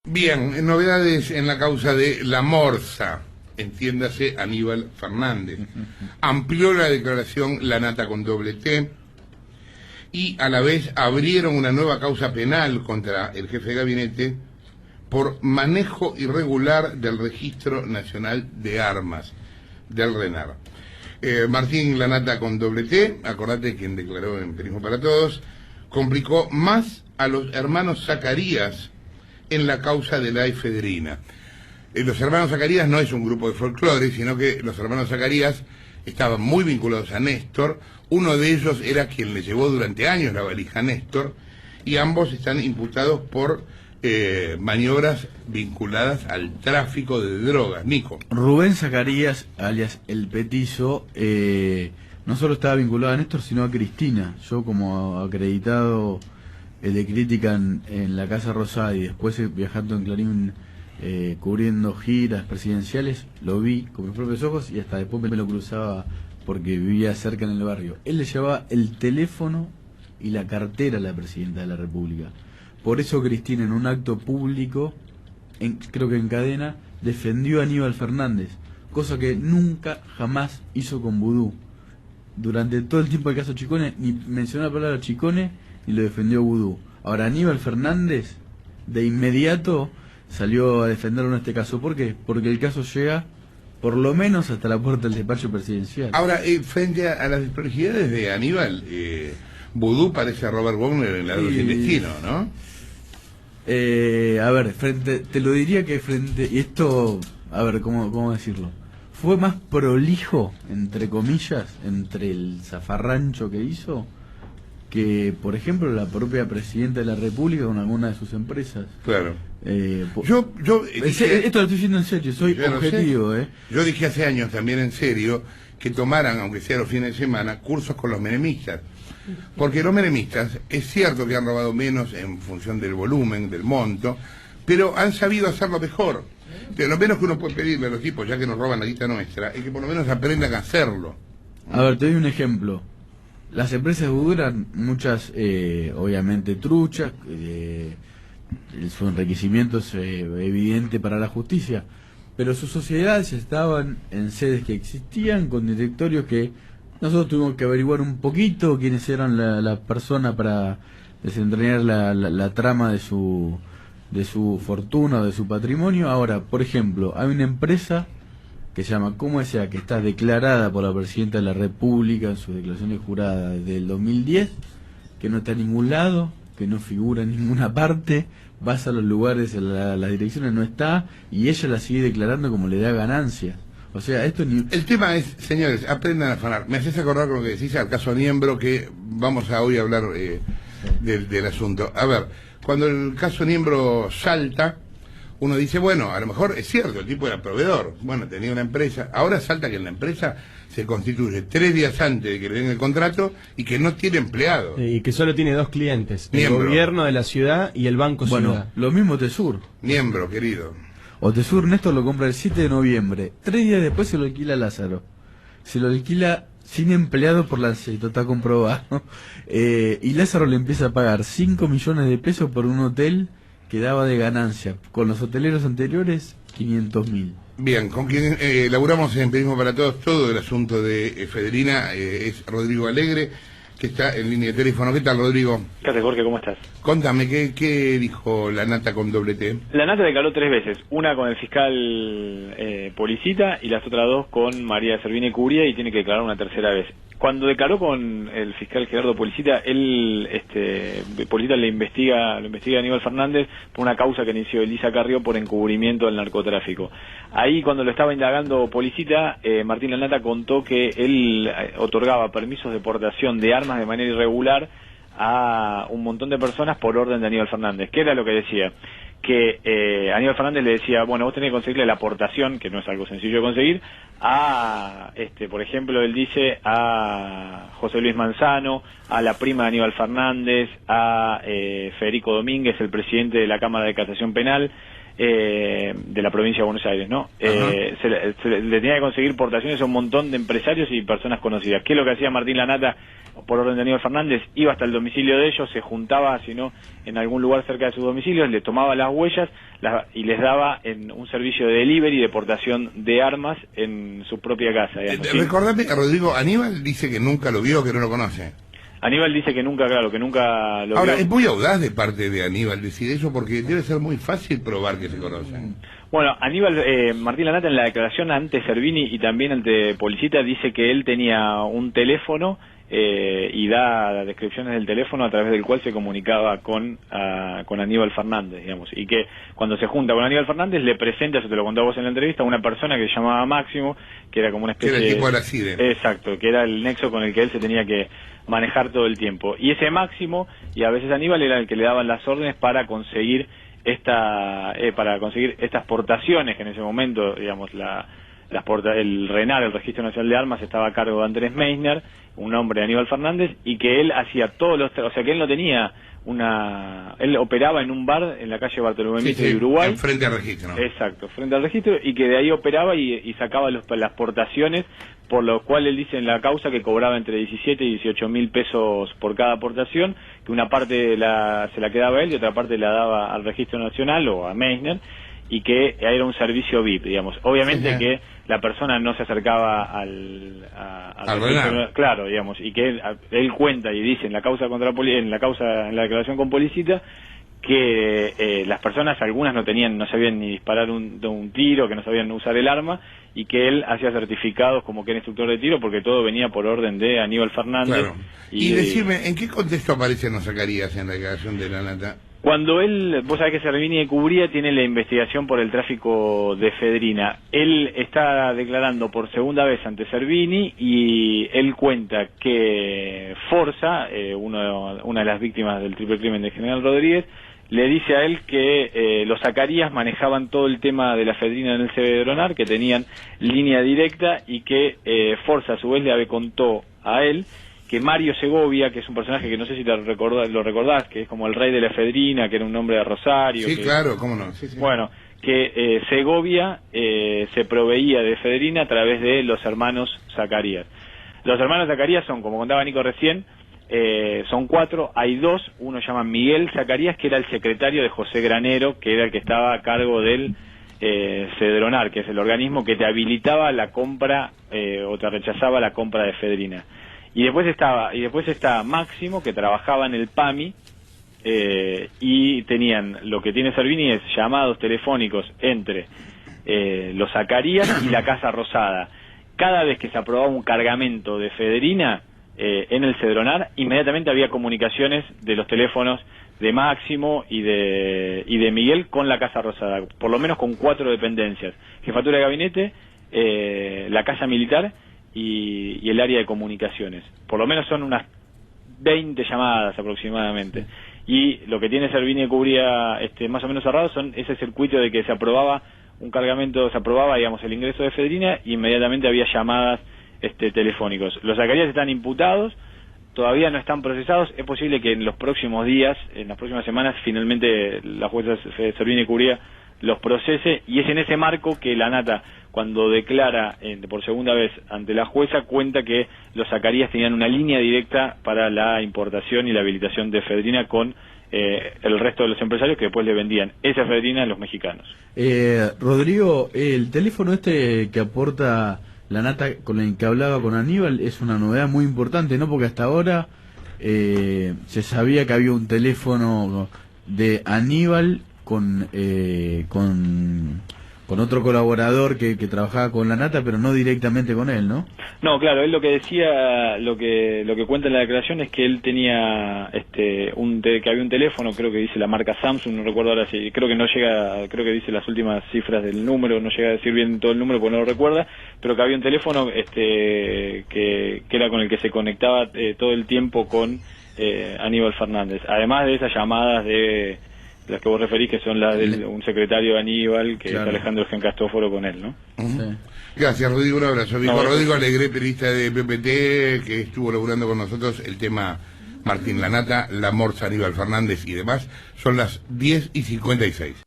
Bien, novedades en la causa de La Morsa, entiéndase Aníbal Fernández. Amplió la declaración La Nata con doble T y a la vez abrieron una nueva causa penal contra el jefe de gabinete por manejo irregular del Registro Nacional de Armas, del RENAR. Martín La Nata con doble T, acordate quien declaró en Periodismo para Todos, complicó más a los hermanos Zacarías en la causa de la efedrina. Los hermanos Zacarías no es un grupo de folclore, sino que los hermanos Zacarías estaban muy vinculados a Néstor. Uno de ellos era quien le llevó durante años la valija a Néstor, y ambos están imputados por maniobras vinculadas al tráfico de drogas. Nico. Rubén Zacarías, alias El Petizo, no solo estaba vinculado a Néstor, sino a Cristina. Yo, como acreditado de crítica en la Casa Rosada y después viajando en Clarín cubriendo giras presidenciales, lo vi con mis propios ojos y hasta después me lo cruzaba porque vivía cerca en el barrio. Él le llevaba el teléfono y la cartera a la presidenta de la República. Por eso Cristina, en un acto público, creo que en cadena, defendió a Aníbal Fernández, cosa que nunca jamás hizo con Vudú. Durante todo el tiempo del caso Chicone ni mencionó la palabra Chicone y lo defendió Vudú. Ahora Aníbal Fernández de inmediato salió a defenderlo en este caso. ¿Por qué? Porque el caso llega por lo menos hasta la puerta del despacho presidencial. Ahora, frente a las desprolijidades de Aníbal, Vudú parece a Robert Wagner en La Dulce Destino, ¿no? A ver, te lo diría que frente, y esto, a ver, ¿cómo decirlo? Fue más prolijo, entre comillas, entre el zafarrancho que hizo, que, por ejemplo, la propia presidenta de la República con alguna de sus empresas. Claro. Esto lo estoy diciendo en serio, soy objetivo. Yo dije hace años también en serio que tomaran, aunque sea los fines de semana, cursos con los menemistas. Porque los menemistas, es cierto que han robado menos en función del volumen, del monto, pero han sabido hacerlo mejor. De lo menos que uno puede pedirle a los tipos, ya que nos roban la guita nuestra, es que por lo menos aprendan a hacerlo. A ver, te doy un ejemplo. Las empresas Vudú eran muchas, obviamente, truchas, su enriquecimiento es evidente para la justicia, pero sus sociedades estaban en sedes que existían, con directorios que nosotros tuvimos que averiguar un poquito quiénes eran la persona para desentrañar la trama de su fortuna o de su patrimonio. Ahora, por ejemplo, hay una empresa que se llama Como S.A., que está declarada por la Presidenta de la República en sus declaraciones juradas desde el 2010, que no está en ningún lado, que no figura en ninguna parte, vas a los lugares, las direcciones no está, y ella la sigue declarando como le da ganancias. O sea, esto ni... El tema es, señores, aprendan a afanar. Me haces acordar con lo que decís al caso Niembro, que vamos a hoy hablar del asunto. A ver, cuando el caso Niembro salta, uno dice, bueno, a lo mejor es cierto, el tipo era proveedor, bueno, tenía una empresa, ahora salta que en la empresa se constituye 3 días antes de que le den el contrato y que no tiene empleado. Y que solo tiene 2 clientes, Niembro. El gobierno de la ciudad y el Banco Ciudad. Bueno, lo mismo Tesur. Niembro, querido. Otesur Néstor lo compra el 7 de noviembre. 3 días después se lo alquila a Lázaro. Se lo alquila sin empleado por Lanceto, está comprobado. Y Lázaro le empieza a pagar 5 millones de pesos por un hotel que daba de ganancia. Con los hoteleros anteriores, 500.000. Bien, con quien laburamos en Periodismo para Todos todo el asunto de efedrina es Rodrigo Alegre, que está en línea de teléfono. ¿Qué tal, Rodrigo? ¿Qué haces, Jorge? ¿Cómo estás? Contame, ¿qué dijo La Nata con doble T? La Nata declaró 3 veces, una con el fiscal Policita y las otras 2 con María Servini Curia, y tiene que declarar una tercera vez. Cuando declaró con el fiscal Gerardo Policita, Policita lo investiga a Aníbal Fernández por una causa que inició Elisa Carrió por encubrimiento del narcotráfico. Ahí, cuando lo estaba indagando Policita, Martín La Nata contó que él otorgaba permisos de portación de armas de manera irregular a un montón de personas por orden de Aníbal Fernández. ¿Qué era lo que decía? Que Aníbal Fernández le decía, bueno, vos tenés que conseguirle la aportación, que no es algo sencillo de conseguir, a, por ejemplo, él dice, a José Luis Manzano, a la prima de Aníbal Fernández, a Federico Domínguez, el presidente de la Cámara de Casación Penal, de la provincia de Buenos Aires, ¿no? Se le tenía que conseguir portaciones a un montón de empresarios y personas conocidas. ¿Qué es lo que hacía Martín Lanata por orden de Aníbal Fernández? Iba hasta el domicilio de ellos, se juntaba, si no, en algún lugar cerca de sus domicilios, le tomaba las huellas y les daba en un servicio de delivery de portación de armas en su propia casa. Recordame, Rodrigo, Aníbal dice que nunca lo vio, que no lo conoce. Aníbal dice que nunca, claro, que nunca lo Ahora, vio. es muy audaz de parte de Aníbal decir eso porque debe ser muy fácil probar que se conocen. Bueno, Aníbal, Martín Lanata en la declaración ante Servini y también ante Policita dice que él tenía un teléfono y da descripciones del teléfono a través del cual se comunicaba con Aníbal Fernández, digamos, y que cuando se junta con Aníbal Fernández le presenta, eso te lo contó vos en la entrevista, a una persona que se llamaba Máximo, que era como una especie de... tipo de la CIDE. Exacto, que era el nexo con el que él se tenía que manejar todo el tiempo. Y ese Máximo, y a veces Aníbal, era el que le daban las órdenes para conseguir estas portaciones, que en ese momento, digamos, el RENAR, el Registro Nacional de Armas, estaba a cargo de Andrés Meissner, un hombre de Aníbal Fernández, y que él hacía todos los... O sea, que él no tenía él operaba en un bar en la calle Bartolomé Mitre de Uruguay. Frente al registro, ¿no? Exacto, frente al registro, y que de ahí operaba y sacaba las portaciones, por lo cual él dice en la causa que cobraba entre 17 y 18 mil pesos por cada aportación, que una parte se la quedaba él y otra parte la daba al Registro Nacional o a Meissner, y que era un servicio VIP, digamos. Obviamente que la persona no se acercaba al registro, claro, digamos, y que él cuenta y dice en la causa en la declaración con Policita que las personas, algunas no sabían ni disparar un tiro, que no sabían usar el arma, y que él hacía certificados como que era instructor de tiro porque todo venía por orden de Aníbal Fernández. Claro. Y decime, ¿en qué contexto aparece no Zacarías en la declaración de Lanata? Cuando vos sabés que Servini de Cubría tiene la investigación por el tráfico de efedrina. Él está declarando por segunda vez ante Servini y él cuenta que Forza, una de las víctimas del triple crimen de General Rodríguez, le dice a él que los Zacarías manejaban todo el tema de la efedrina en el Cedronar, que tenían línea directa, y que Forza a su vez le contó a él que Mario Segovia, que es un personaje que no sé si lo recordás, que es como el rey de la efedrina, que era un hombre de Rosario. Sí, claro, cómo no. Sí. Bueno, que Segovia se proveía de efedrina a través de los hermanos Zacarías. Los hermanos Zacarías son, como contaba Nico recién, son 4, hay 2, uno se llama Miguel Zacarías, que era el secretario de José Granero, que era el que estaba a cargo del Cedronar, que es el organismo que te habilitaba la compra o te rechazaba la compra de efedrina. Y después está Máximo, que trabajaba en el PAMI, y tenían, lo que tiene Servini es llamados telefónicos entre los Zacarías y la Casa Rosada. Cada vez que se aprobaba un cargamento de efedrina en el Cedronar, inmediatamente había comunicaciones de los teléfonos de Máximo y de Miguel con la Casa Rosada, por lo menos con 4 dependencias: Jefatura de Gabinete, la Casa Militar y el área de comunicaciones. Por lo menos son unas 20 llamadas aproximadamente. Y lo que tiene Servini de Cubría más o menos cerrado son ese circuito de que se aprobaba un cargamento, se aprobaba, digamos, el ingreso de efedrina, y inmediatamente había llamadas telefónicos. Los Zacarías están imputados, todavía no están procesados. Es posible que en los próximos días, en las próximas semanas, finalmente la jueza Servini de Cubría los procese, y es en ese marco que Lanata, cuando declara por segunda vez ante la jueza, cuenta que los Zacarías tenían una línea directa para la importación y la habilitación de efedrina con el resto de los empresarios, que después le vendían esa efedrina a los mexicanos. Rodrigo, el teléfono que aporta Lanata, con el que hablaba con Aníbal, es una novedad muy importante, ¿no? Porque hasta ahora se sabía que había un teléfono de Aníbal con otro colaborador que trabajaba con Lanata, pero no directamente con él, ¿no? No, claro, él lo que decía, lo que cuenta en la declaración es que él tenía que había un teléfono, creo que dice la marca Samsung, no recuerdo ahora si, creo que dice las últimas cifras del número, no llega a decir bien todo el número porque no lo recuerda, pero que había un teléfono que era con el que se conectaba todo el tiempo con Aníbal Fernández, además de esas llamadas de las que vos referís, que son las de un secretario de Aníbal, que es Alejandro Gencastóforo, con él, ¿no? Sí. Gracias, Rodrigo, un abrazo. Rodrigo Alegre, periodista de PPT, que estuvo laburando con nosotros el tema Martín Lanata, la morsa Aníbal Fernández y demás. Son las 10:56.